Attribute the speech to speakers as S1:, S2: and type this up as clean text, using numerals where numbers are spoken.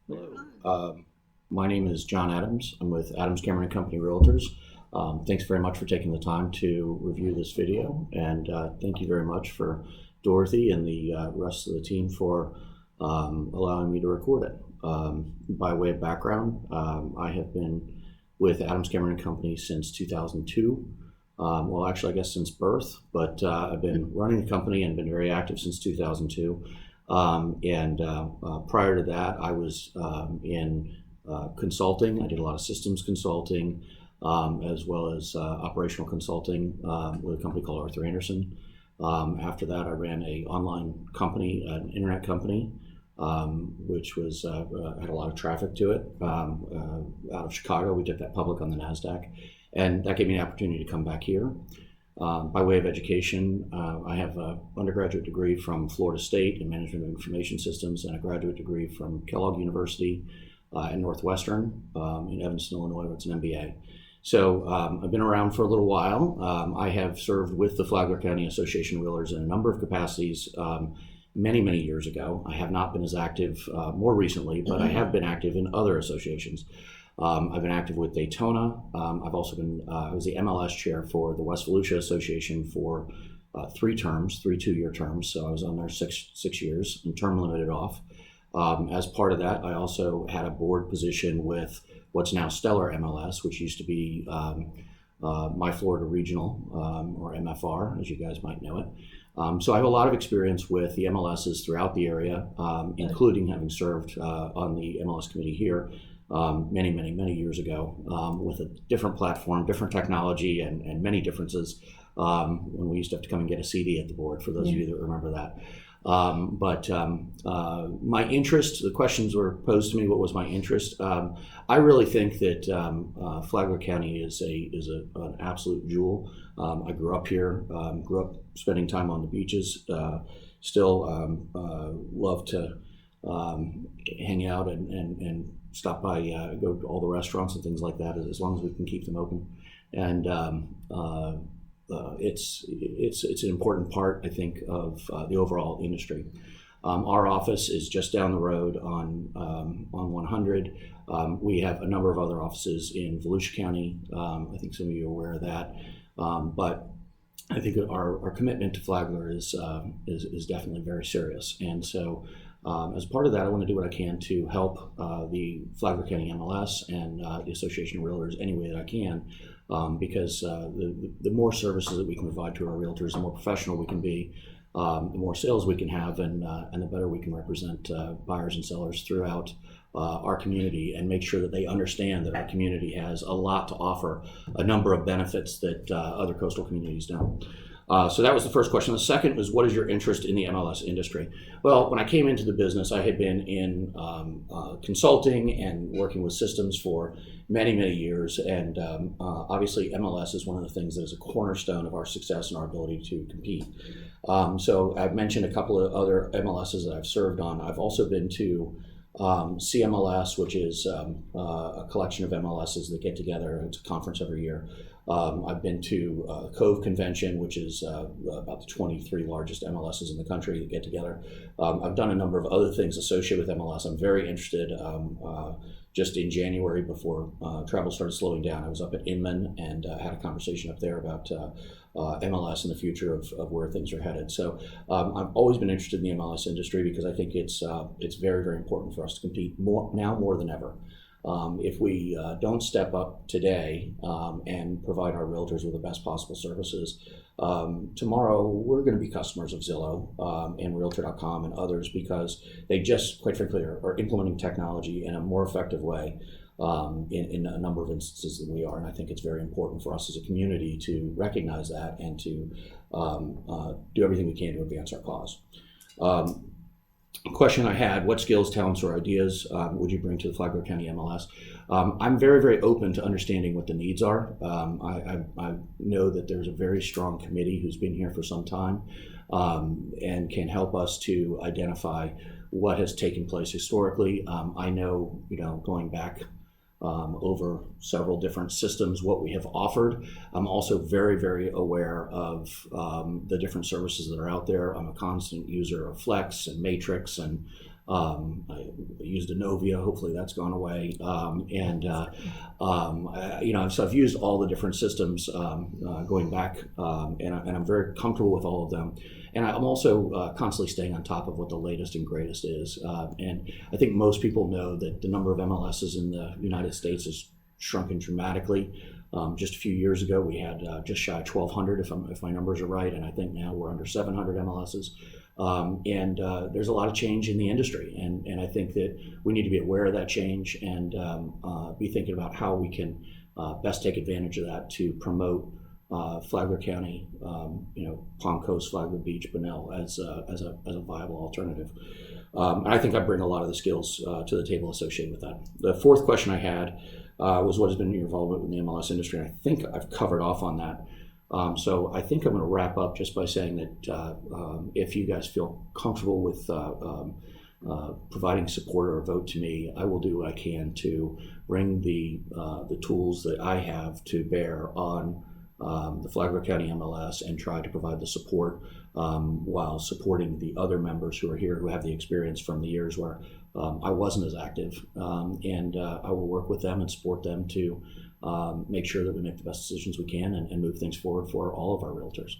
S1: Hello. My name is John Adams. I'm with Adams Cameron and Company Realtors. Thanks very much for taking the time to review this video, and thank you very much for Dorothy and the rest of the team for allowing me to record it. By way of background, I have been with Adams Cameron and Company since 2002. Well, actually, I guess since birth, but I've been running the company and been very active since 2002. Prior to that, I was in consulting. I did a lot of systems consulting, as well as operational consulting with a company called Arthur Andersen. After that, I ran a online company, an internet company, which was had a lot of traffic to it. Out of Chicago, we took that public on the NASDAQ, and that gave me an opportunity to come back here. By way of education, I have an undergraduate degree from Florida State in Management of Information Systems and a graduate degree from Kellogg University and Northwestern in Evanston, Illinois, where it's an MBA. So I've been around for a little while. I have served with the Flagler County Association of Realtors in a number of capacities many, many years ago. I have not been as active more recently, but I have been active in other associations. I've been active with Daytona. I've also been, I was the MLS chair for the West Volusia Association for 3 terms, 3 two-year terms. So I was on there six years and term limited off. As part of that, I also had a board position with what's now Stellar MLS, which used to be My Florida Regional, or MFR, as you guys might know it. So I have a lot of experience with the MLSs throughout the area, including having served on the MLS committee here many, many, many years ago with a different platform, different technology, and many differences when we used to have to come and get a CD at the board, for those of you that remember that. My interest, the questions were posed to me, what was my interest? I really think that Flagler County is an absolute jewel. I grew up here, grew up spending time on the beaches, still love to hang out and stop by, go to all the restaurants and things like that, as long as we can keep them open. And it's an important part, I think, of the overall industry. Our office is just down the road on 100. We have a number of other offices in Volusia County. I think some of you are aware of that. But I think our commitment to Flagler is definitely very serious. And so as part of that, I want to do what I can to help the Flagler County MLS and the Association of Realtors any way that I can, because the more services that we can provide to our realtors, the more professional we can be, the more sales we can have, and the better we can represent buyers and sellers throughout our community and make sure that they understand that our community has a lot to offer, a number of benefits that other coastal communities don't. So that was the first question. The second was, what is your interest in the MLS industry? Well, when I came into the business, I had been in consulting and working with systems for many, many years. And obviously, MLS is one of the things that is a cornerstone of our success and our ability to compete. So I've mentioned a couple of other MLSs that I've served on. I've also been to FCMLS, which is a collection of MLSs that get together. It's a conference every year. I've been to Cove Convention, which is about the 23 largest MLSs in the country that get together. I've done a number of other things associated with MLS. I'm very interested. Just in January, before travel started slowing down, I was up at Inman and had a conversation up there about MLS and the future of where things are headed. So I've always been interested in the MLS industry because I think it's very, very important for us to compete more than ever. If we don't step up today and provide our realtors with the best possible services, tomorrow we're going to be customers of Zillow and Realtor.com and others, because they just, quite frankly, are implementing technology in a more effective way in a number of instances than we are. And I think it's very important for us as a community to recognize that and to do everything we can to advance our cause. Question I had: what skills, talents, or ideas would you bring to the Flagler County MLS? I'm very, very open to understanding what the needs are. I know that there's a very strong committee who's been here for some time and can help us to identify what has taken place historically. I know, going back over several different systems, what we have offered. I'm also very, very aware of the different services that are out there. I'm a constant user of Flex and Matrix and I used Innovia. Hopefully that's gone away. So I've used all the different systems going back, and I'm very comfortable with all of them. And I'm also constantly staying on top of what the latest and greatest is. And I think most people know that the number of MLSs in the United States has shrunken dramatically. Just a few years ago, we had just shy of 1,200, if my numbers are right, and I think now we're under 700 MLSs. There's a lot of change in the industry, and I think that we need to be aware of that change and be thinking about how we can best take advantage of that to promote Flagler County, Palm Coast, Flagler Beach, Bunnell as a viable alternative. And I think I bring a lot of the skills to the table associated with that. The fourth question I had was what has been your involvement with the MLS industry, and I think I've covered off on that. So I think I'm going to wrap up just by saying that if you guys feel comfortable with providing support or a vote to me, I will do what I can to bring the tools that I have to bear on the Flagler County MLS and try to provide the support while supporting the other members who are here who have the experience from the years where I wasn't as active. I will work with them and support them to make sure that we make the best decisions we can and move things forward for all of our realtors.